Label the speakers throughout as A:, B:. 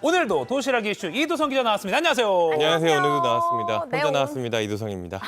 A: 오늘도 도시락 이슈 이두성 기자 나왔습니다. 안녕하세요.
B: 안녕하세요. 오늘도 나왔습니다.
C: 네,
B: 혼자 나왔습니다. 이두성입니다.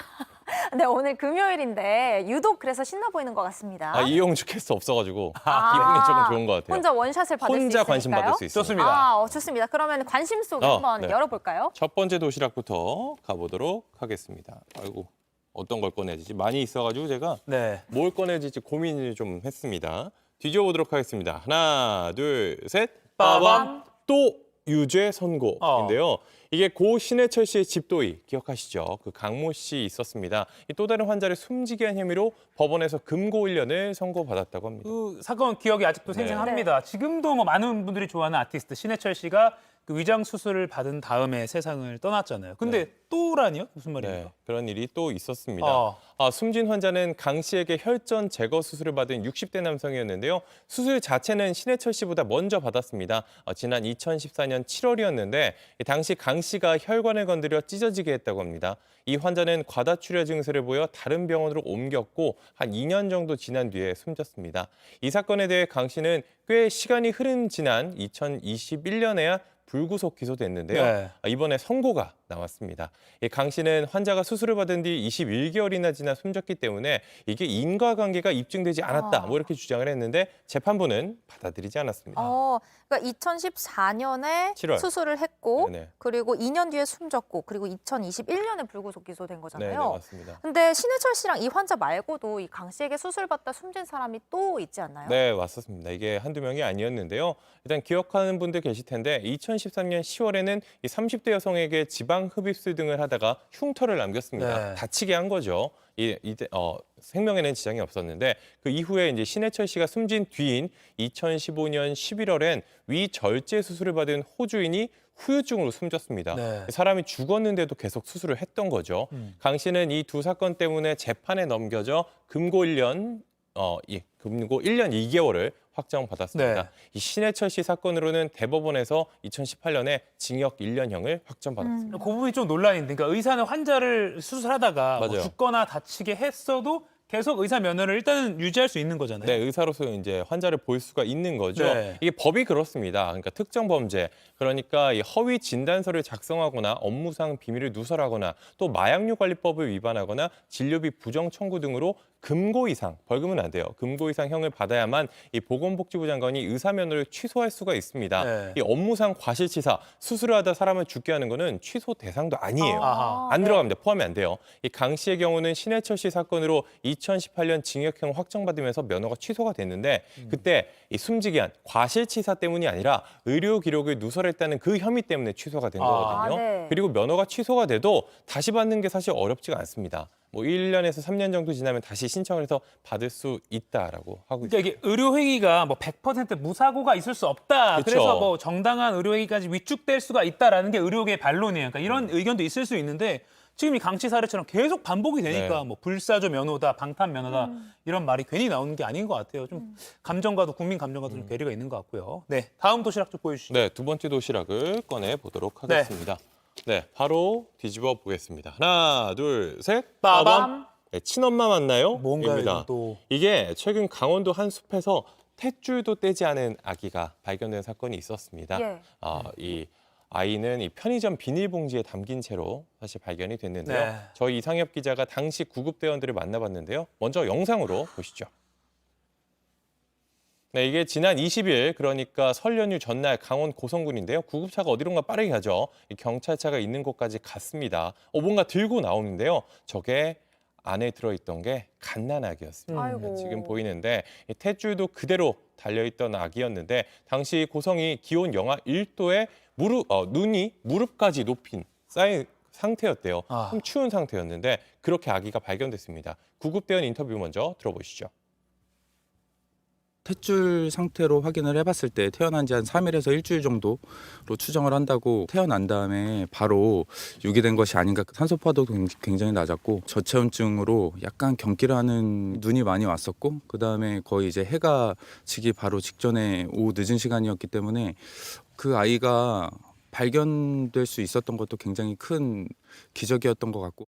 C: 네, 오늘 금요일인데 유독 그래서 신나 보이는 것 같습니다.
B: 이용주 캐스터 없어가지고 기분이 조금 좋은 것 같아요.
C: 혼자 원샷을 받을 수 있으니까요.
B: 혼자 관심 받을 수 있습니다.
A: 좋습니다.
C: 좋습니다. 그러면 관심 속
B: 네.
C: 한번 열어볼까요?
B: 첫 번째 도시락부터 가보도록 하겠습니다. 아이고, 어떤 걸 꺼내야지 많이 있어가지고 제가
A: 네.
B: 뭘 꺼내질지 고민을 좀 했습니다. 뒤져보도록 하겠습니다. 하나, 둘, 셋.
A: 빠밤.
B: 또 유죄 선고인데요. 이게 고 신해철 씨의 집도의 기억하시죠? 그 강모 씨 있었습니다. 이 또 다른 환자를 숨지게 한 혐의로 법원에서 금고 1년을 선고받았다고 합니다.
A: 그 사건 기억이 아직도 생생합니다. 지금도 뭐 많은 분들이 좋아하는 아티스트 신해철 씨가 그 위장 수술을 받은 다음에 세상을 떠났잖아요. 근데 또라니요? 무슨 말이에요?
B: 네, 그런 일이 또 있었습니다. 숨진 환자는 강 씨에게 혈전 제거 수술을 받은 60대 남성이었는데요. 수술 자체는 신해철 씨보다 먼저 받았습니다. 지난 2014년 7월이었는데 당시 강 씨가 혈관을 건드려 찢어지게 했다고 합니다. 이 환자는 과다출혈 증세를 보여 다른 병원으로 옮겼고 한 2년 정도 지난 뒤에 숨졌습니다. 이 사건에 대해 강 씨는 꽤 시간이 흐른 지난 2021년에야 불구속 기소됐는데요.
A: 네.
B: 이번에 선고가 나왔습니다. 강 씨는 환자가 수술을 받은 뒤 21개월이나 지나 숨졌기 때문에 이게 인과관계가 입증되지 않았다. 뭐 이렇게 주장을 했는데 재판부는 받아들이지 않았습니다.
C: 그러니까 2014년에
B: 7월.
C: 수술을 했고
B: 네네.
C: 그리고 2년 뒤에 숨졌고 그리고 2021년에 불구속 기소된
B: 네,
C: 거잖아요.
B: 맞습니다.
C: 근데 신해철 씨랑 이 환자 말고도 이 강 씨에게 수술받다 숨진 사람이 또 있지 않나요?
B: 네, 왔었습니다. 이게 한두 명이 아니었는데요. 일단 기억하는 분들 계실 텐데 2013년 10월에는 이 30대 여성에게 지방 흡입술 등을 하다가 흉터를 남겼습니다.
A: 네.
B: 다치게 한 거죠. 이때 생명에는 지장이 없었는데 그 이후에 이제 신해철 씨가 숨진 뒤인 2015년 11월엔 위절제 수술을 받은 호주인이 후유증으로 숨졌습니다.
A: 네.
B: 사람이 죽었는데도 계속 수술을 했던 거죠. 강 씨는 이 두 사건 때문에 재판에 넘겨져 금고 1년 2개월을 확정받았습니다.
A: 네.
B: 이 신해철 씨 사건으로는 대법원에서 2018년에 징역 1년형을 확정받았습니다.
A: 그 부분이 좀 논란인데, 그러니까 의사는 환자를 수술하다가 뭐
B: 맞아요.
A: 죽거나 다치게 했어도 계속 의사 면허를 일단은 유지할 수 있는 거잖아요.
B: 네, 의사로서 이제 환자를 볼 수가 있는 거죠.
A: 네.
B: 이게 법이 그렇습니다. 그러니까 특정 범죄, 그러니까 이 허위 진단서를 작성하거나 업무상 비밀을 누설하거나 또 마약류 관리법을 위반하거나 진료비 부정 청구 등으로 금고 이상, 벌금은 안 돼요. 금고 이상 형을 받아야만 이 보건복지부 장관이 의사 면허를 취소할 수가 있습니다.
A: 네.
B: 이 업무상 과실치사, 수술을 하다 사람을 죽게 하는 거는 취소 대상도 아니에요.
A: 아하.
B: 안 들어갑니다. 포함이 안 돼요. 이 강 씨의 경우는 신해철 씨 사건으로 2018년 징역형 확정받으면서 면허가 취소가 됐는데 그때 이 숨지게 한 과실치사 때문이 아니라 의료 기록을 누설했다는 그 혐의 때문에 취소가 된 거거든요.
C: 네.
B: 그리고 면허가 취소가 돼도 다시 받는 게 사실 어렵지가 않습니다. 뭐 1년에서 3년 정도 지나면 다시 신청을 해서 받을 수 있다라고 하고 있습니다.
A: 그러니까 이게 의료행위가 뭐 100% 무사고가 있을 수 없다.
B: 그쵸.
A: 그래서 뭐 정당한 의료행위까지 위축될 수가 있다라는 게 의료계의 반론이에요. 그러니까 이런 의견도 있을 수 있는데 지금 이 강씨 사례처럼 계속 반복이 되니까
B: 네.
A: 뭐 불사조 면허다, 방탄 면허다 이런 말이 괜히 나오는 게 아닌 것 같아요. 좀 감정과도 국민 감정과도 좀 괴리가 있는 것 같고요. 네, 다음 도시락 좀 보여주시죠.
B: 네, 두 번째 도시락을 꺼내 보도록 하겠습니다. 네, 바로 뒤집어 보겠습니다. 하나, 둘, 셋.
A: 빠밤.
B: 네, 친엄마 맞나요?
A: 뭔가요,
B: 입니다.
A: 이건 또.
B: 이게 최근 강원도 한 숲에서 탯줄도 떼지 않은 아기가 발견된 사건이 있었습니다.
C: 예.
B: 이 아이는 이 편의점 비닐봉지에 담긴 채로 사실 발견이 됐는데요.
A: 네.
B: 저희 이상엽 기자가 당시 구급대원들을 만나봤는데요. 먼저 영상으로 보시죠. 네, 이게 지난 20일 그러니까 설 연휴 전날 강원 고성군인데요. 구급차가 어디론가 빠르게 가죠. 이 경찰차가 있는 곳까지 갔습니다. 뭔가 들고 나오는데요. 저게 안에 들어있던 게 갓난아기였습니다.
C: 아이고.
B: 지금 보이는데 이 탯줄도 그대로 달려있던 아기였는데 당시 고성이 기온 영하 1도에 눈이 무릎까지 쌓인 상태였대요.
A: 아.
B: 좀 추운 상태였는데 그렇게 아기가 발견됐습니다. 구급대원 인터뷰 먼저 들어보시죠.
D: 탯줄 상태로 확인을 해봤을 때 태어난 지 한 3일에서 일주일 정도로 추정을 한다고 태어난 다음에 바로 유기된 것이 아닌가. 산소 포화도 굉장히 낮았고 저체온증으로 약간 경기를 하는 눈이 많이 왔었고 그다음에 거의 이제 해가 지기 바로 직전에 오후 늦은 시간이었기 때문에 그 아이가 발견될 수 있었던 것도 굉장히 큰 기적이었던 것 같고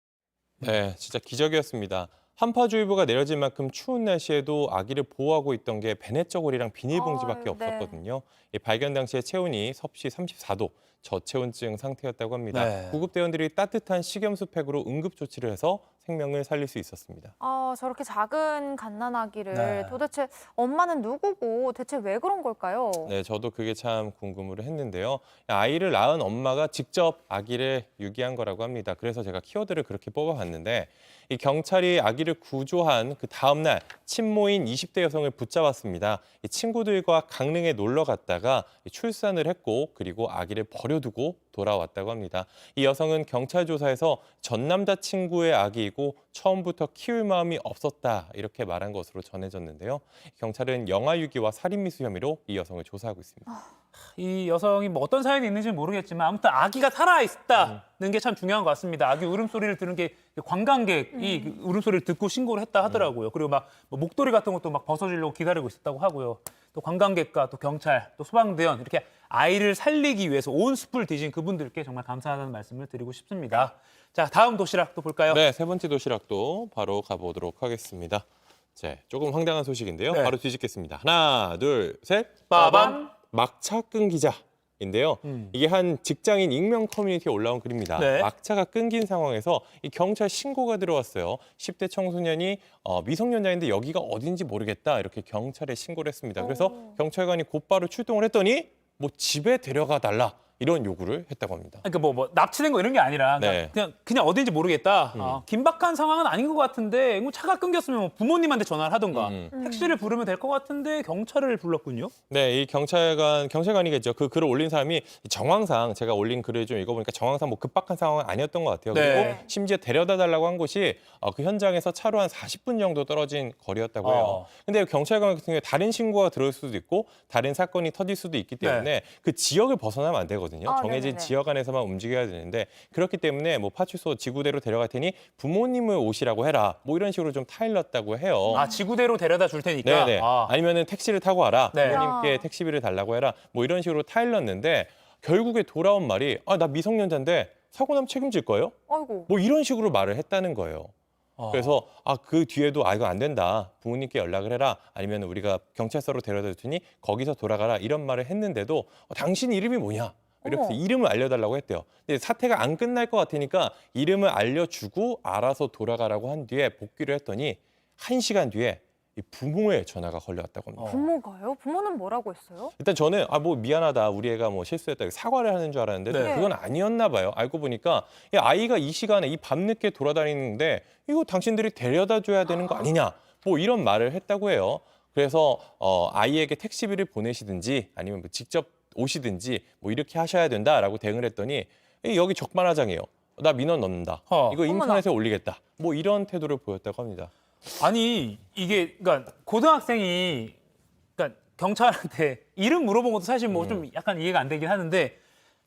B: 네, 진짜 기적이었습니다. 한파주의보가 내려진 만큼 추운 날씨에도 아기를 보호하고 있던 게 베넷저고리랑 비닐봉지밖에
C: 아유, 네.
B: 없었거든요. 이 발견 당시에 체온이 섭씨 34도, 저체온증 상태였다고 합니다.
A: 네.
B: 구급대원들이 따뜻한 식염수팩으로 응급조치를 해서 생명을 살릴 수 있었습니다.
C: 아, 저렇게 작은 갓난아기를
A: 네.
C: 도대체 엄마는 누구고 대체 왜 그런 걸까요?
B: 네, 저도 그게 참 궁금을 했는데요. 아이를 낳은 엄마가 직접 아기를 유기한 거라고 합니다. 그래서 제가 키워드를 그렇게 뽑아봤는데 이 경찰이 아기를 구조한 그 다음 날 친모인 20대 여성을 붙잡았습니다. 이 친구들과 강릉에 놀러 갔다가 출산을 했고 그리고 아기를 버려두고 돌아왔다고 합니다. 이 여성은 경찰 조사에서 전 남자친구의 아기이고 처음부터 키울 마음이 없었다 이렇게 말한 것으로 전해졌는데요. 경찰은 영아유기와 살인미수 혐의로 이 여성을 조사하고 있습니다.
A: 이 여성이 뭐 어떤 사연이 있는지는 모르겠지만 아무튼 아기가 살아있다는 게 참 중요한 것 같습니다. 아기 울음소리를 들은 게 관광객이 그 울음소리를 듣고 신고를 했다 하더라고요. 그리고 막뭐 목도리 같은 것도 막 벗어지려고 기다리고 있었다고 하고요. 또 관광객과 또 경찰, 또 소방대원 이렇게 아이를 살리기 위해서 온 숲을 뒤진 그분들께 정말 감사하다는 말씀을 드리고 싶습니다. 자, 다음 도시락 또 볼까요?
B: 네, 세 번째 도시락도 바로 가보도록 하겠습니다. 자, 조금 황당한 소식인데요.
A: 네.
B: 바로 뒤집겠습니다. 하나, 둘, 셋.
A: 빠밤.
B: 막차 끈 기자인데요. 이게 한 직장인 익명 커뮤니티에 올라온 글입니다.
A: 네.
B: 막차가 끊긴 상황에서 이 경찰 신고가 들어왔어요. 10대 청소년이 미성년자인데 여기가 어딘지 모르겠다 이렇게 경찰에 신고를 했습니다. 그래서 경찰관이 곧바로 출동을 했더니 뭐 집에 데려가 달라 이런 요구를 했다고 합니다.
A: 그러니까 뭐 납치된 거 이런 게 아니라
B: 네.
A: 그냥 어딘지 모르겠다. 긴박한 상황은 아닌 것 같은데 뭐 차가 끊겼으면 뭐 부모님한테 전화를 하던가 택시를 부르면 될 것 같은데 경찰을 불렀군요.
B: 네, 이 경찰관이겠죠. 그 글을 올린 사람이 정황상 제가 올린 글을 좀 읽어보니까 정황상 뭐 급박한 상황은 아니었던 것 같아요.
A: 네.
B: 그리고 심지어 데려다 달라고 한 곳이 그 현장에서 차로 한 40분 정도 떨어진 거리였다고 해요. 근데 경찰관 같은 경우에 다른 신고가 들어올 수도 있고 다른 사건이 터질 수도 있기 때문에 그 지역을 벗어나면 안 되거든요. 정해진
C: 네네네.
B: 지역 안에서만 움직여야 되는데 그렇기 때문에 뭐 파출소 지구대로 데려갈 테니 부모님을 오시라고 해라. 뭐 이런 식으로 좀 타일렀다고 해요.
A: 아, 지구대로 데려다 줄 테니까.
B: 네네. 아니면은 택시를 타고 와라.
A: 네.
B: 부모님께 택시비를 달라고 해라. 뭐 이런 식으로 타일렀는데 결국에 돌아온 말이 나 미성년자인데 사고 나면 책임질 거예요?
C: 아이고.
B: 뭐 이런 식으로 말을 했다는 거예요. 그래서 그 뒤에도 이거 안 된다. 부모님께 연락을 해라. 아니면 우리가 경찰서로 데려다 줄 테니 거기서 돌아가라. 이런 말을 했는데도 당신 이름이 뭐냐? 이렇게 해서
C: 어머.
B: 이름을 알려달라고 했대요. 근데 사태가 안 끝날 것 같으니까 이름을 알려주고 알아서 돌아가라고 한 뒤에 복귀를 했더니 1시간 뒤에 이 부모의 전화가 걸려왔다고 합니다.
C: 부모가요? 부모는 뭐라고 했어요?
B: 일단 저는 뭐 미안하다 우리 애가 뭐 실수했다 사과를 하는 줄 알았는데
A: 네.
B: 그건 아니었나 봐요. 알고 보니까 이 아이가 이 시간에 이 밤늦게 돌아다니는데 이거 당신들이 데려다 줘야 되는 거 아니냐 뭐 이런 말을 했다고 해요. 그래서 아이에게 택시비를 보내시든지 아니면 뭐 직접 오시든지 뭐 이렇게 하셔야 된다라고 대응을 했더니 여기 적반하장이에요. 나 민원 넣는다. 이거 인터넷에 올리겠다. 뭐 이런 태도를 보였다고 합니다.
A: 아니 이게 그러니까 고등학생이 그러니까 경찰한테 이름 물어본 것도 사실 뭐 좀 약간 이해가 안 되긴 하는데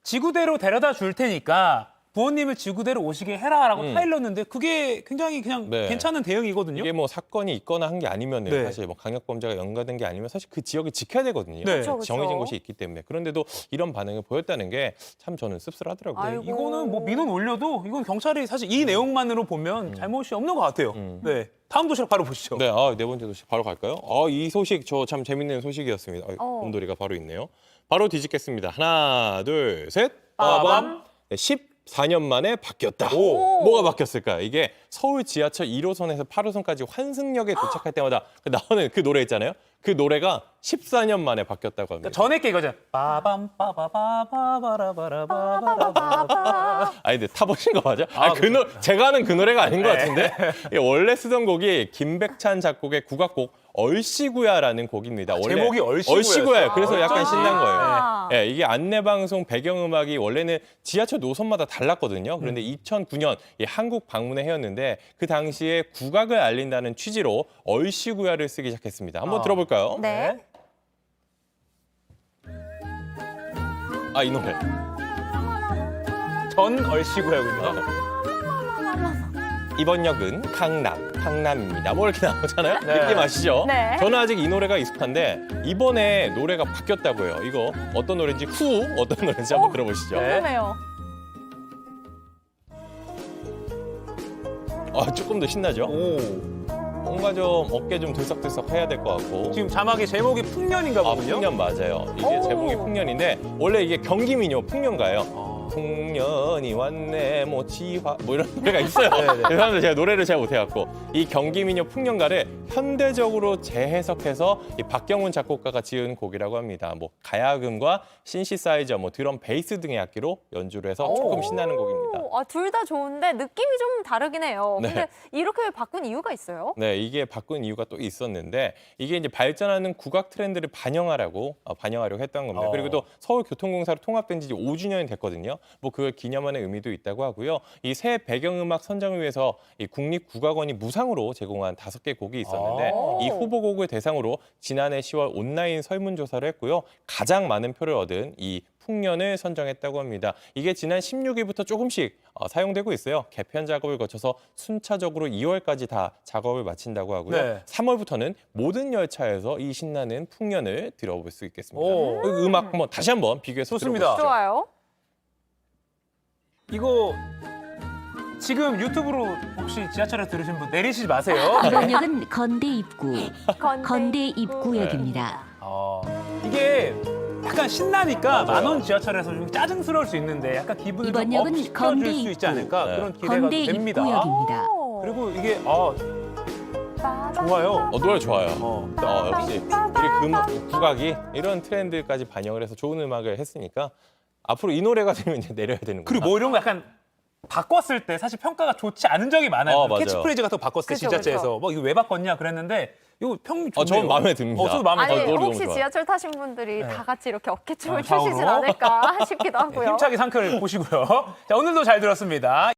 A: 지구대로 데려다 줄 테니까 부모님을 지구대로 오시게 해라라고 타일렀는데 그게 굉장히 그냥
B: 네.
A: 괜찮은 대응이거든요.
B: 이게 뭐 사건이 있거나 한 게 아니면
A: 네.
B: 사실 뭐 강력범죄가 연관된 게 아니면 사실 그 지역을 지켜야 되거든요.
A: 네.
C: 그쵸, 그쵸.
B: 정해진 곳이 있기 때문에. 그런데도 이런 반응을 보였다는 게 참 저는 씁쓸하더라고요.
C: 아이고.
A: 이거는 뭐 민원 올려도 이건 경찰이 사실 이 내용만으로 보면 잘못이 없는 것 같아요. 네, 다음 도시락 바로 보시죠.
B: 네, 네 번째 소식 바로 갈까요? 이 소식 저 참 재밌는 소식이었습니다. 곰돌이가 바로 있네요. 바로 뒤집겠습니다. 하나, 둘, 셋.
A: 빠밤.
B: 네, 14년 만에 바뀌었다.
C: 오.
B: 뭐가 바뀌었을까요? 이게 서울 지하철 1호선에서 8호선까지 환승역에 도착할 때마다 나오는 그 노래 있잖아요. 그 노래가 14년 만에 바뀌었다고 합니다.
A: 그러니까 전에 게 이거죠. 빠밤 빠바바바바바라바라바바.
B: 아니 근데 타보신 거 맞아?
A: 그렇죠.
B: 제가 아는 그 노래가 아닌 것 같은데 이게 원래 쓰던 곡이 김백찬 작곡의 국악곡 얼씨구야라는 곡입니다. 원래
A: 제목이 얼씨구야였어요.
B: 얼씨구야예요. 그래서 약간
C: 어쩐지.
B: 신난 거예요. 네, 이게 안내방송 배경음악이 원래는 지하철 노선마다 달랐거든요. 그런데 2009년 한국 방문의 해였는데 그 당시에 국악을 알린다는 취지로 얼씨구야를 쓰기 시작했습니다. 한번 들어볼까요?
C: 네.
B: 이 노래.
A: 전 얼씨구야군요.
B: 이번 역은 강남입니다. 뭐 이렇게 나오잖아요.
A: 네.
B: 느낌 아시죠?
C: 네.
B: 저는 아직 이 노래가 익숙한데 이번에 노래가 바뀌었다고 해요. 이거 어떤 노래인지 어떤 노래인지 한번 들어보시죠.
A: 네.
C: 궁금해요.
B: 조금 더 신나죠?
A: 오.
B: 뭔가 좀 어깨 좀 들썩들썩 해야 될 것 같고.
A: 지금 자막의 제목이 풍년인가 보군요.
B: 풍년 맞아요. 이게
C: 오.
B: 제목이 풍년인데 원래 이게 경기민요 풍년가예요. 풍년이 왔네 뭐 지화 뭐 이런 노래가 있어요. 죄송합니다. 제가 노래를 잘 못해갖고 이 경기민요 풍년가를 현대적으로 재해석해서 이 박경훈 작곡가가 지은 곡이라고 합니다. 뭐 가야금과 신시사이저, 뭐 드럼, 베이스 등의 악기로 연주를 해서 조금 신나는 곡입니다.
C: 둘 다 좋은데 느낌이 좀 다르긴 해요.
B: 네.
C: 근데 이렇게 바꾼 이유가 있어요?
B: 네, 이게 바꾼 이유가 또 있었는데 이게 이제 발전하는 국악 트렌드를 반영하려고 했던 겁니다. 그리고 또 서울교통공사로 통합된 지 5주년이 됐거든요. 뭐 그걸 기념하는 의미도 있다고 하고요. 이 새 배경음악 선정을 위해서 이 국립국악원이 무상으로 제공한 5개 곡이 있었는데 이 후보곡을 대상으로 지난해 10월 온라인 설문조사를 했고요. 가장 많은 표를 얻은 이 풍년을 선정했다고 합니다. 이게 지난 16일부터 조금씩 사용되고 있어요. 개편 작업을 거쳐서 순차적으로 2월까지 다 작업을 마친다고 하고요.
A: 네.
B: 3월부터는 모든 열차에서 이 신나는 풍년을 들어볼 수 있겠습니다.
A: 오.
B: 그 음악 한번 다시 한번 비교해서
A: 좋습니다.
B: 들어보시죠.
C: 좋아요.
A: 이거 지금 유튜브로 혹시 지하철에 들으신 분 내리시지 마세요.
E: 이번 역은 건대 입구, 건대 입구역입니다.
A: 이게 약간 신나니까 만원 지하철에서 좀 짜증스러울 수 있는데 약간 기분을
E: 이번
A: 좀
E: 역은
A: 업시켜줄
E: 건대
A: 수 있지
E: 입구.
A: 않을까
B: 네.
A: 그런 기대가
E: 건대
A: 됩니다.
E: 입구역입니다.
A: 그리고 이게 좋아요.
B: 노래 좋아요. 역시 우리 국악이 이런 트렌드까지 반영을 해서 좋은 음악을 했으니까 앞으로 이 노래가 되면 이제 내려야 되는 거예요.
A: 그리고 뭐 이런 거 약간 바꿨을 때 사실 평가가 좋지 않은 적이 많아요.
B: 맞아요.
A: 캐치프레이즈 같은 거 바꿨을 때
C: 그쵸,
A: 지자체에서
C: 그쵸.
A: 뭐 이거 왜 바꿨냐 그랬는데 이거 평 좋네요.
B: 저는 마음에 듭니다.
A: 저도 마음에
C: 아니
A: 들어요.
B: 노래 너무
C: 혹시
B: 좋아요.
C: 지하철 타신 분들이 다 같이 이렇게 어깨춤을
A: 좌우로?
C: 추시진 않을까 싶기도 하고요.
A: 힘차게 상쾌를 보시고요. 자, 오늘도 잘 들었습니다.